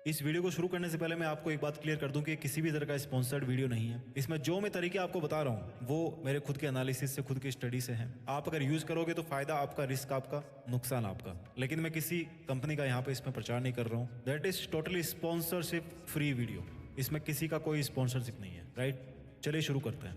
इस वीडियो को शुरू करने से पहले मैं आपको एक बात क्लियर कर दूं कि किसी भी तरह का स्पॉन्सर्ड वीडियो नहीं है। इसमें जो मैं तरीके आपको बता रहा हूं वो मेरे खुद के एनालिसिस से, खुद की स्टडी से हैं। आप अगर यूज़ करोगे तो फ़ायदा आपका, रिस्क आपका, नुकसान आपका। लेकिन मैं किसी कंपनी का यहाँ पे इसमें प्रचार नहीं कर रहा हूँ। That is totally sponsorship free video. इसमें किसी का कोई स्पॉन्सरशिप नहीं है। राइट, चलिए शुरू करते हैं।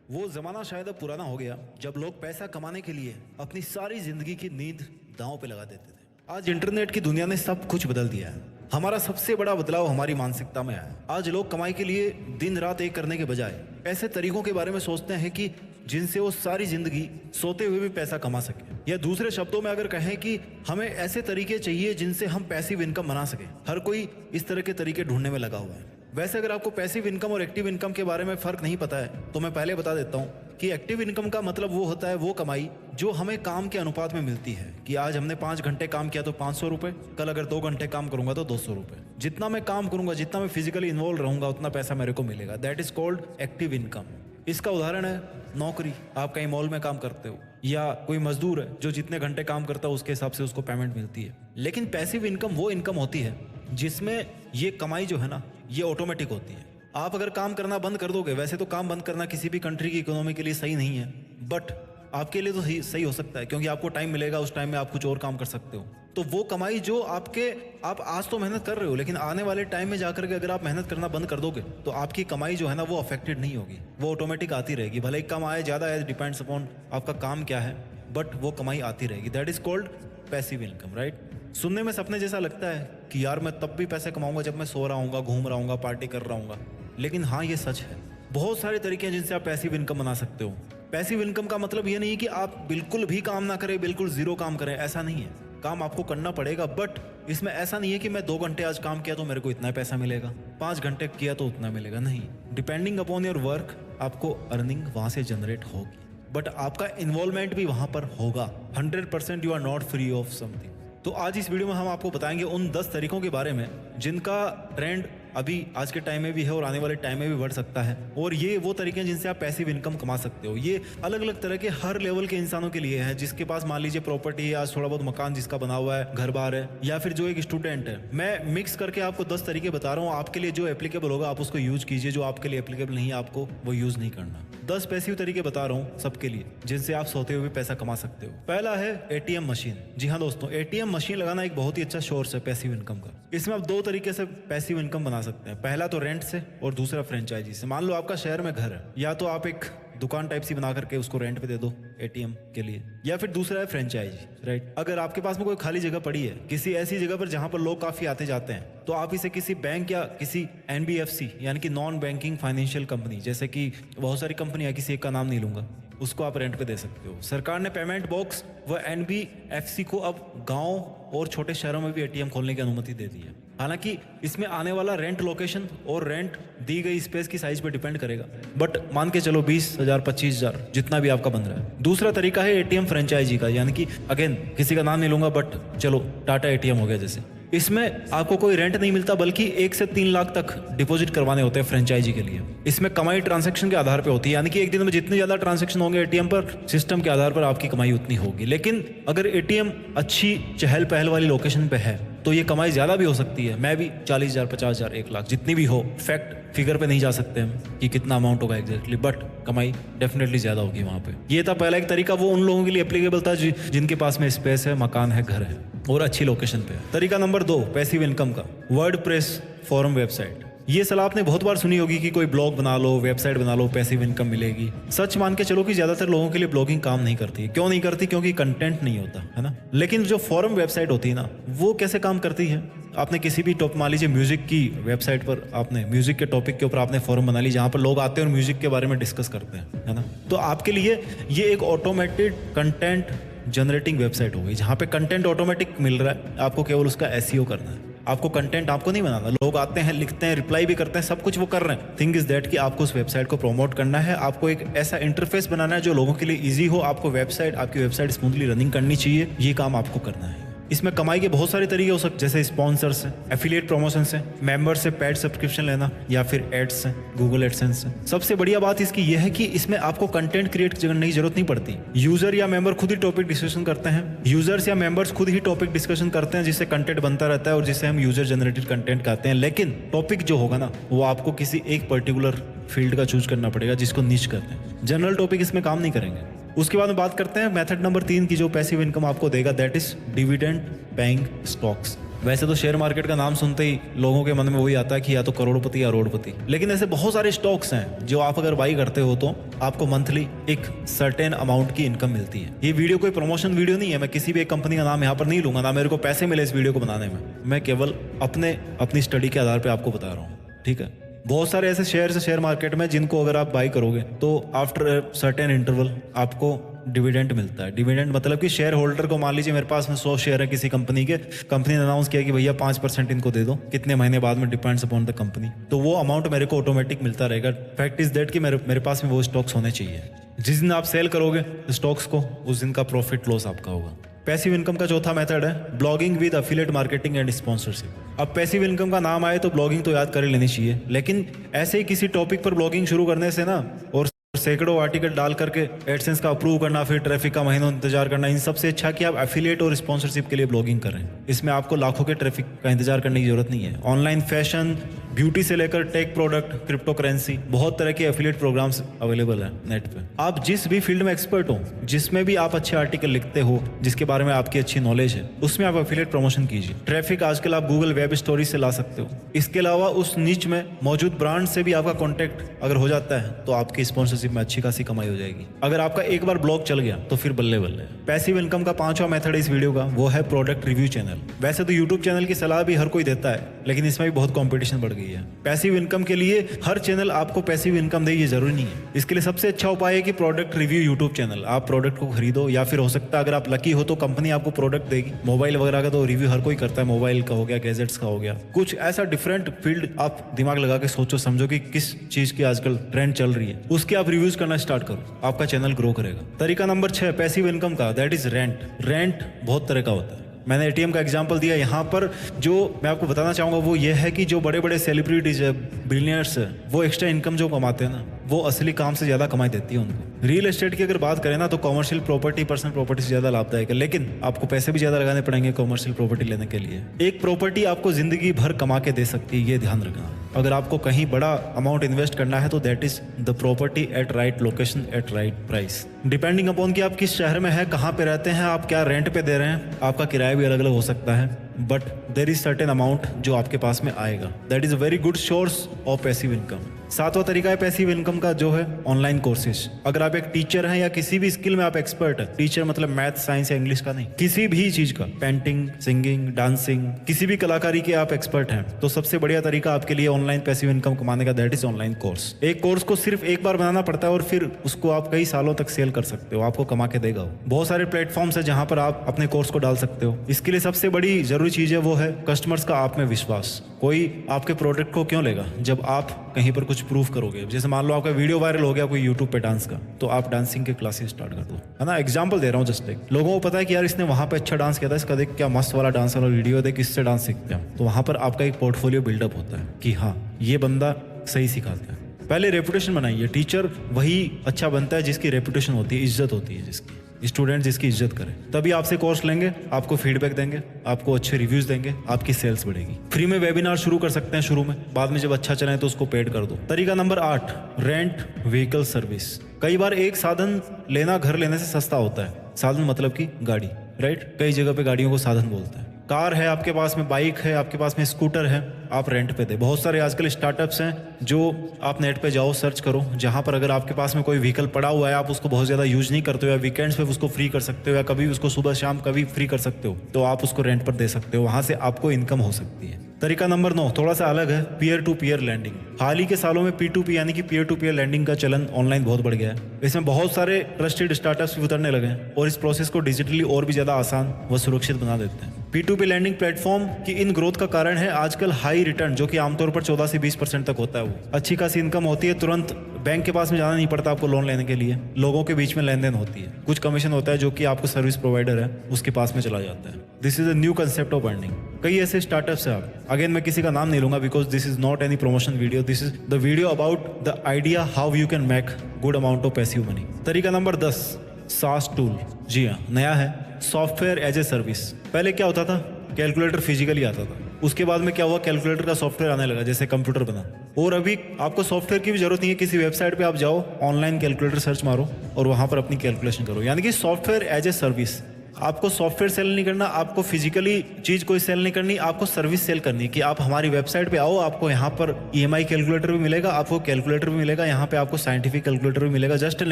वो ज़माना शायद अब पुराना हो गया जब लोग पैसा कमाने के लिए अपनी सारी ज़िंदगी की नींद दांव पे लगा देते थे। आज इंटरनेट की दुनिया ने सब कुछ बदल दिया है। हमारा सबसे बड़ा बदलाव हमारी मानसिकता में आया। आज लोग कमाई के लिए दिन रात एक करने के बजाय ऐसे तरीकों के बारे में सोचते हैं कि जिनसे वो सारी जिंदगी सोते हुए भी पैसा कमा सके। या दूसरे शब्दों में अगर कहें कि हमें ऐसे तरीके चाहिए जिनसे हम पैसिव इनकम बना सकें। हर कोई इस तरह के तरीके ढूंढने में लगा हुआ है। वैसे अगर आपको पैसिव इनकम और एक्टिव इनकम के बारे में फ़र्क नहीं पता है तो मैं पहले बता देता हूँ कि एक्टिव इनकम का मतलब वो होता है वो कमाई जो हमें काम के अनुपात में मिलती है। कि आज हमने 5 घंटे काम किया तो 500 रुपये, कल अगर 2 घंटे काम करूंगा तो 200 रुपये। जितना मैं काम करूंगा, जितना मैं फिजिकली इन्वॉल्व रहूंगा, उतना पैसा मेरे को मिलेगा। That is called active income. इसका उदाहरण है नौकरी। आप कहीं मॉल में काम करते हो, या कोई मजदूर है जो जितने घंटे काम करता है उसके हिसाब से उसको पेमेंट मिलती है। लेकिन पैसिव इनकम वो इनकम होती है जिसमें ये कमाई जो है ना, ये ऑटोमेटिक होती है। आप अगर काम करना बंद कर दोगे, वैसे तो काम बंद करना किसी भी कंट्री की इकोनॉमी के लिए सही नहीं है, बट आपके लिए तो सही हो सकता है क्योंकि आपको टाइम मिलेगा, उस टाइम में आप कुछ और काम कर सकते हो। तो वो कमाई जो आप आज तो मेहनत कर रहे हो, लेकिन आने वाले टाइम में जाकर के अगर आप मेहनत करना बंद कर दोगे तो आपकी कमाई जो है ना वो अफेक्टेड नहीं होगी, वो ऑटोमेटिक आती रहेगी। भले ही कम आए ज़्यादा आए, डिपेंड्स अपॉन आपका काम क्या है, बट वो कमाई आती रहेगी। That is called passive income. Right, सुनने में सपने जैसा लगता है कि यार मैं तब भी पैसे कमाऊंगा जब मैं सो रहा हूँगा, घूम रहा हूँगा, पार्टी कर रहा हूँगा। लेकिन हाँ, ये सच है। बहुत सारे तरीके हैं जिनसे आप पैसिव इनकम बना सकते हो। पैसिव इनकम का मतलब ये नहीं है कि आप बिल्कुल भी काम ना करें, बिल्कुल जीरो काम करें, ऐसा नहीं है। काम आपको करना पड़ेगा, बट इसमें ऐसा नहीं है कि मैं 2 घंटे आज काम किया तो मेरे को इतना पैसा मिलेगा, 5 घंटे किया तो उतना मिलेगा। नहीं, डिपेंडिंग अपॉन योर वर्क आपको अर्निंग वहाँ से जनरेट होगी, बट आपका इन्वॉल्वमेंट भी वहाँ पर होगा। 100% you are not free of something. तो आज इस वीडियो में हम आपको बताएंगे उन 10 तरीकों के बारे में जिनका ट्रेंड अभी आज के टाइम में भी है और आने वाले टाइम में भी बढ़ सकता है। और ये वो तरीके हैं जिनसे आप पैसिव इनकम कमा सकते हो। ये अलग अलग तरह के हर लेवल के इंसानों के लिए है। जिसके पास मान लीजिए प्रॉपर्टी है, आज थोड़ा बहुत मकान जिसका बना हुआ है, घर बार है, या फिर जो एक स्टूडेंट है। मैं मिक्स करके आपको 10 तरीके बता रहा हूँ। आपके लिए जो एप्लीकेबल होगा आप उसको यूज कीजिए, जो आपके लिए एप्लीकेबल नहीं है आपको वो यूज नहीं करना। 10 पैसिव तरीके बता रहा हूँ सबके लिए जिनसे आप सोते हुए पैसा कमा सकते हो। पहला है एटीएम मशीन। जी हाँ दोस्तों, एटीएम मशीन लगाना एक बहुत ही अच्छा सोर्स है पैसिव इनकम का। इसमें आप 2 तरीके से पैसिव इनकम बना सकते हैं। पहला तो रेंट से और दूसरा फ्रेंचाइजी से। मान लो आपका शहर में घर है, या तो आप एक दुकान टाइप सी बना करके उसको रेंट पे दे दो एटीएम के लिए, या फिर दूसरा है फ्रेंचाइजी। राइट, अगर आपके पास में कोई खाली जगह पड़ी है किसी ऐसी जगह पर जहां पर लोग काफी आते जाते हैं, तो आप इसे किसी बैंक या किसी एनबीएफसी यानी कि नॉन बैंकिंग फाइनेंशियल कंपनी, जैसे कि बहुत सारी कंपनी है, किसी एक का नाम नहीं लूंगा, उसको आप रेंट पे दे सकते हो। सरकार ने पेमेंट बॉक्स व एनबीएफसी को अब गांव और छोटे शहरों में भी एटीएम खोलने की अनुमति दे दी है। हालांकि इसमें आने वाला रेंट लोकेशन और रेंट दी गई स्पेस की साइज पे डिपेंड करेगा, बट मान के चलो 20,000 25,000 जितना भी आपका बन रहा है। दूसरा तरीका है एटीएम फ्रेंचाइजी का, यानी कि अगेन किसी का नाम नहीं लूंगा, बट चलो टाटा एटीएम हो गया जैसे। इसमें आपको कोई रेंट नहीं मिलता, बल्कि 1 से 3 लाख तक डिपॉजिट करवाने होते हैं फ्रेंचाइजी के लिए। इसमें कमाई ट्रांजैक्शन के आधार पे होती है, यानी कि एक दिन में जितने ज्यादा ट्रांजैक्शन होंगे एटीएम पर, सिस्टम के आधार पर आपकी कमाई उतनी होगी। लेकिन अगर एटीएम अच्छी चहल पहल वाली लोकेशन पे है तो ये कमाई ज्यादा भी हो सकती है। मैं भी 40,000 50,000 1 लाख जितनी भी हो, फैक्ट फिगर पे नहीं जा सकते हम कि कितना अमाउंट होगा एग्जैक्टली, बट कमाई डेफिनेटली ज्यादा होगी वहां पे। ये था पहला एक तरीका, वो उन लोगों के लिए एप्लीकेबल था जिनके पास में स्पेस है, मकान है, घर है और अच्छी लोकेशन पे है। तरीका नंबर 2 पैसिव इनकम का, वर्डप्रेस फॉरम वेबसाइट। ये सलाह आपने बहुत बार सुनी होगी कि कोई ब्लॉग बना लो, वेबसाइट बना लो, पैसिव इनकम मिलेगी। सच मान के चलो कि ज्यादातर लोगों के लिए ब्लॉगिंग काम नहीं करती। क्यों नहीं करती? क्योंकि कंटेंट नहीं होता है ना। लेकिन जो फॉरम वेबसाइट होती है ना, वो कैसे काम करती है? आपने किसी भी टॉप, मान लीजिए म्यूजिक की वेबसाइट पर, आपने म्यूजिक के टॉपिक के ऊपर आपने फॉरम बना ली जहाँ पर लोग आते हैं और म्यूजिक के बारे में डिस्कस करते हैं, है ना। तो आपके लिए ये एक ऑटोमेटेड कंटेंट जनरेटिंग वेबसाइट हो गई जहाँ पे कंटेंट ऑटोमेटिक मिल रहा है, आपको केवल उसका एसईओ करना है। आपको कंटेंट आपको नहीं बनाना। लोग आते हैं, लिखते हैं, रिप्लाई भी करते हैं, सब कुछ वो कर रहे हैं। थिंग इज दैट कि आपको उस वेबसाइट को प्रमोट करना है, आपको एक ऐसा इंटरफेस बनाना है जो लोगों के लिए ईजी हो। आपको आपकी वेबसाइट स्मूथली रनिंग करनी चाहिए, ये काम आपको करना है। इसमें कमाई के बहुत सारे तरीके हो सकते, जैसे स्पॉन्सर्स है, एफिलिएट प्रमोशन से, मेंबर से पेड सब्सक्रिप्शन लेना, या फिर एड्स से, गूगल एडसेंस से। सबसे बढ़िया बात इसकी यह है कि इसमें आपको कंटेंट क्रिएट करने की जरूरत नहीं पड़ती। यूजर या मेंबर खुद ही टॉपिक डिस्कशन करते हैं, यूजर्स या मेंबर्स खुद ही टॉपिक डिस्कशन करते हैं, जिससे कंटेंट बनता रहता है और जिसे हम यूजर जनरेटेड कंटेंट कहते हैं। लेकिन टॉपिक जो होगा ना, वो आपको किसी एक पर्टिकुलर फील्ड का चूज करना पड़ेगा, जिसको निश कहते हैं। जनरल टॉपिक इसमें काम नहीं करेंगे। उसके बाद में बात करते हैं मेथड नंबर 3 की, जो पैसिव इनकम आपको देगा, that is dividend paying stocks. वैसे तो शेयर मार्केट का नाम सुनते ही लोगों के मन में वही आता है कि या तो करोड़पति या अरोड़पति, लेकिन ऐसे बहुत सारे स्टॉक्स हैं जो आप अगर बाई करते हो तो आपको मंथली एक सर्टेन अमाउंट की इनकम मिलती है। ये वीडियो कोई प्रमोशन वीडियो नहीं है, मैं किसी भी एक कंपनी का नाम यहाँ पर नहीं लूंगा, ना मेरे को पैसे मिले इस वीडियो को बनाने में, मैं केवल अपनी स्टडी के आधार पर आपको बता रहा हूँ, ठीक है। बहुत सारे ऐसे शेयर मार्केट में जिनको अगर आप बाई करोगे तो आफ्टर सर्टेन इंटरवल आपको डिविडेंड मिलता है। डिविडेंड मतलब कि शेयर होल्डर को, मान लीजिए मेरे पास में 100 शेयर है किसी कंपनी के, कंपनी ने अनाउंस किया कि भैया 5% इनको दे दो, कितने महीने बाद में, डिपेंड्स अपॉन द कंपनी, तो वो अमाउंट मेरे को ऑटोमेटिक मिलता रहेगा। फैक्ट इज दैट कि मेरे पास में वो स्टॉक्स होने चाहिए। जिस दिन आप सेल करोगे स्टॉक्स को, उस दिन का प्रॉफिट लॉस आपका होगा। पैसिव इनकम का चौथा मेथड है blogging with affiliate marketing and sponsorship. अब पैसिव इनकम का नाम आए तो ब्लॉगिंग तो याद कर ही लेनी चाहिए, लेकिन ऐसे ही किसी टॉपिक पर ब्लॉगिंग शुरू करने से ना, और सैकड़ों आर्टिकल डाल करके एडसेंस का अप्रूव करना, फिर ट्रैफिक का महीनों इंतजार करना, इन सबसे अच्छा कि आप एफिलिएट और स्पॉन्सरशिप के लिए ब्लॉगिंग कर रहे हैं। इसमें आपको लाखों के ट्रैफिक का इंतजार करने की जरूरत नहीं है। ऑनलाइन फैशन, ब्यूटी से लेकर टेक प्रोडक्ट, क्रिप्टो करेंसी, बहुत तरह के एफिलिएट प्रोग्राम्स अवेलेबल है नेट पे। आप जिस भी फील्ड में एक्सपर्ट हो, जिसमें भी आप अच्छे आर्टिकल लिखते हो, जिसके बारे में आपकी अच्छी नॉलेज है, उसमें आप एफिलिएट प्रमोशन कीजिए। ट्रैफिक आजकल आप गूगल वेब स्टोरी से ला सकते हो। इसके अलावा उस नीच में मौजूद ब्रांड से भी आपका कॉन्टैक्ट अगर हो जाता है तो आपकी स्पॉन्सरशिप में अच्छी खासी कमाई हो जाएगी। अगर आपका एक बार ब्लॉग चल गया तो फिर बल्ले बल्ले। पैसिव इनकम का 5वां मेथड इस वीडियो का, वो है प्रोडक्ट रिव्यू चैनल। वैसे तो यूट्यूब चैनल की सलाह भी हर कोई देता है, लेकिन इसमें भी बहुत कॉम्पिटिशन बढ़ गई है। पैसिव इनकम के लिए हर चैनल आपको पैसिव इनकम दे, ये जरूरी नहीं है। इसके लिए सबसे अच्छा उपाय है कि प्रोडक्ट रिव्यू यूट्यूब चैनल। आप प्रोडक्ट को खरीदो, या फिर हो सकता है अगर आप लकी हो तो कंपनी आपको प्रोडक्ट देगी। मोबाइल वगैरह का तो रिव्यू हर कोई करता है, मोबाइल का हो गया, गैजेट्स का हो गया, कुछ ऐसा डिफरेंट फील्ड आप दिमाग लगा के सोचो समझो कि किस चीज की आजकल ट्रेंड चल रही है, उसके आप रिव्यूज करना स्टार्ट करो, आपका चैनल ग्रो करेगा। तरीका नंबर 6 पैसिव इनकम का, दैट इज रेंट। रेंट बहुत तरह का होता है। मैंने एटीएम का एग्जांपल दिया, यहाँ पर जो मैं आपको बताना चाहूँगा वो ये है कि जो बड़े बड़े सेलिब्रिटीज है, बिलियनर्स है, वो एक्स्ट्रा इनकम जो कमाते हैं ना, वो असली काम से ज़्यादा कमाई देती है उनको। रियल एस्टेट की अगर बात करें ना, तो कॉमर्शियल प्रॉपर्टी, पर्सनल प्रॉपर्टी से ज़्यादा लाभदायक है, लेकिन आपको पैसे भी ज़्यादा लगाने पड़ेंगे कॉमर्शियल प्रॉपर्टी लेने के लिए। एक प्रॉपर्टी आपको ज़िंदगी भर कमा के दे सकती है, ये ध्यान रखना। अगर आपको कहीं बड़ा अमाउंट इन्वेस्ट करना है तो that is the property eight right location eight right price. Depending upon कि आप किस शहर में हैं, कहाँ पे रहते हैं, आप क्या रेंट पे दे रहे हैं, आपका किराया भी अलग अलग हो सकता है, but there is certain amount जो आपके पास में आएगा। That is a very good source of passive income. 7वां तरीका है पैसिव इनकम का, जो है ऑनलाइन कोर्सेज। अगर आप एक टीचर हैं या किसी भी स्किल में आप एक्सपर्ट हैं, टीचर मतलब मैथ, साइंस या इंग्लिश का नहीं, किसी भी चीज का, पेंटिंग, सिंगिंग, डांसिंग, किसी भी कलाकारी के आप एक्सपर्ट हैं, तो सबसे बढ़िया तरीका आपके लिए ऑनलाइन पैसिव इनकम कमाने का, दैट इज ऑनलाइन कोर्स। एक कोर्स को सिर्फ एक बार बनाना पड़ता है और फिर उसको आप कई सालों तक सेल कर सकते हो, आपको कमा के देगा वो। बहुत सारे प्लेटफॉर्म्स है जहां पर आप अपने कोर्स को डाल सकते हो। इसके लिए सबसे बड़ी जरूरी चीज है वो है कस्टमर्स का आप में विश्वास। कोई आपके प्रोडक्ट को क्यों लेगा जब आप कहीं पर कुछ प्रूफ करोगे। जैसे मान लो आपका वीडियो वायरल हो गया कोई यूट्यूब पे डांस का, तो आप डांसिंग के क्लासेस स्टार्ट कर दो, है ना। एग्जांपल दे रहा हूँ जस्ट एक। लोगों को पता है कि यार इसने वहाँ पे अच्छा डांस किया था, इसका देख क्या मस्त वाला डांस वाला वीडियो, देख इससे डांस सीखते हैं। तो वहाँ पर आपका एक पोर्टफोलियो बिल्डअप होता है कि हाँ ये बंदा सही सिखाता है। पहले रेपुटेशन बनाइए। टीचर वही अच्छा बनता है जिसकी रेपुटेशन होती है, इज्जत होती है, जिसकी स्टूडेंट जिसकी इज्जत करें, तभी आपसे कोर्स लेंगे, आपको फीडबैक देंगे, आपको अच्छे रिव्यूज देंगे, आपकी सेल्स बढ़ेगी। फ्री में वेबिनार शुरू कर सकते हैं शुरू में, बाद में जब अच्छा चले तो उसको पेड कर दो। तरीका नंबर 8 रेंट व्हीकल सर्विस। कई बार एक साधन लेना घर लेने से सस्ता होता है। साधन मतलब कि गाड़ी, राइट। कई जगह पे गाड़ियों को साधन बोलते हैं। कार है आपके पास में, बाइक है आपके पास में, स्कूटर है, आप रेंट पे दे। बहुत सारे आजकल स्टार्टअप्स हैं जो आप नेट पे जाओ, सर्च करो, जहां पर अगर आपके पास में कोई व्हीकल पड़ा हुआ है, आप उसको बहुत ज़्यादा यूज नहीं करते हो, या वीकेंड्स पे उसको फ्री कर सकते हो, या कभी उसको सुबह शाम कभी फ्री कर सकते हो, तो आप उसको रेंट पर दे सकते हो। वहां से आपको इनकम हो सकती है। तरीका नंबर 9 थोड़ा सा अलग है, पीयर टू पीयर लैंडिंग। हाल ही के सालों में P2P यानी कि पीयर टू पीयर लैंडिंग का चलन ऑनलाइन बहुत बढ़ गया है। इसमें बहुत सारे ट्रस्टेड स्टार्टअप्स भी उतरने लगे हैं और इस प्रोसेस को डिजिटली और भी ज़्यादा आसान व सुरक्षित बना देते हैं। P2P लैंडिंग प्लेटफॉर्म की इन ग्रोथ का कारण है आजकल हाई रिटर्न, जो कि आमतौर पर 14 से 20% तक होता है। वो अच्छी खासी इनकम होती है, तुरंत बैंक के पास में जाना नहीं पड़ता आपको लोन लेने के लिए, लोगों के बीच में लेन देन होती है, कुछ कमीशन होता है जो कि आपको सर्विस प्रोवाइडर है उसके पास में चला जाता है। This is a new concept of earning. कई ऐसे स्टार्टअप्स हैं। अगेन मैं किसी का नाम नहीं लूंगा because this is not any promotion video, this is the video about the idea how you can make good amount of passive money. तरीका नंबर 10, सास टूल। जी हाँ, नया है, सॉफ्टवेयर एज ए सर्विस। पहले क्या होता था, कैलकुलेटर फिजिकली आता था, उसके बाद में क्या हुआ, कैलकुलेटर का सॉफ्टवेयर आने लगा, जैसे कंप्यूटर बना। और अभी आपको सॉफ्टवेयर की भी जरूरत नहीं है, किसी वेबसाइट पे आप जाओ, ऑनलाइन कैलकुलेटर सर्च मारो और वहां पर अपनी कैलकुलेशन करो। यानी कि सॉफ्टवेयर एज ए सर्विस। आपको सॉफ्टवेयर सेल नहीं करना, आपको फिजिकली चीज कोई सेल नहीं करनी, आपको सर्विस सेल करनी है कि आप हमारी वेबसाइट पे आओ, आपको यहाँ पर EMI कैलकुलेटर भी मिलेगा, आपको कैलकुलेटर भी मिलेगा, यहाँ पे आपको साइंटिफिक कैलकुलेटर भी मिलेगा। जस्ट एन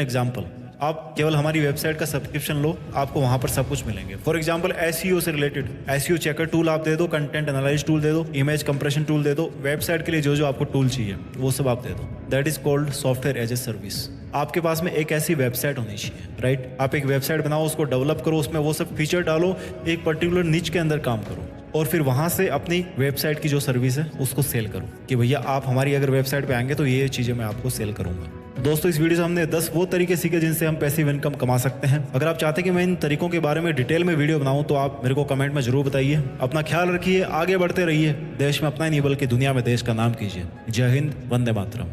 एग्जाम्पल, आप केवल हमारी वेबसाइट का सब्सक्रिप्शन लो, आपको वहां पर सब कुछ मिलेंगे। फॉर एग्जांपल SEO से रिलेटेड SEO चेकर टूल आप दे दो, कंटेंट एनालाइज टूल दे दो, इमेज कंप्रेशन टूल दे दो, वेबसाइट के लिए जो जो आपको टूल चाहिए वो सब आप दे दो। That is called software as a service. आपके पास में एक ऐसी वेबसाइट होनी चाहिए, राइट? आप एक वेबसाइट बनाओ, उसको डेवलप करो, उसमें वो सब फीचर डालो, एक पर्टिकुलर निच के अंदर काम करो और फिर वहां से अपनी वेबसाइट की जो सर्विस है उसको सेल करो कि भैया आप हमारी अगर वेबसाइट पे आएंगे तो ये चीजें मैं आपको सेल करूंगा। दोस्तों, इस वीडियो से हमने 10 वो तरीके सीखे जिनसे हम पैसिव इनकम कमा सकते हैं। अगर आप चाहते हैं कि मैं इन तरीकों के बारे में डिटेल में वीडियो बनाऊं तो आप मेरे को कमेंट में जरूर बताइए। अपना ख्याल रखिए, आगे बढ़ते रहिए, देश में अपना ही नहीं बल्कि दुनिया में देश का नाम कीजिए। जय हिंद, वंदे मातरम।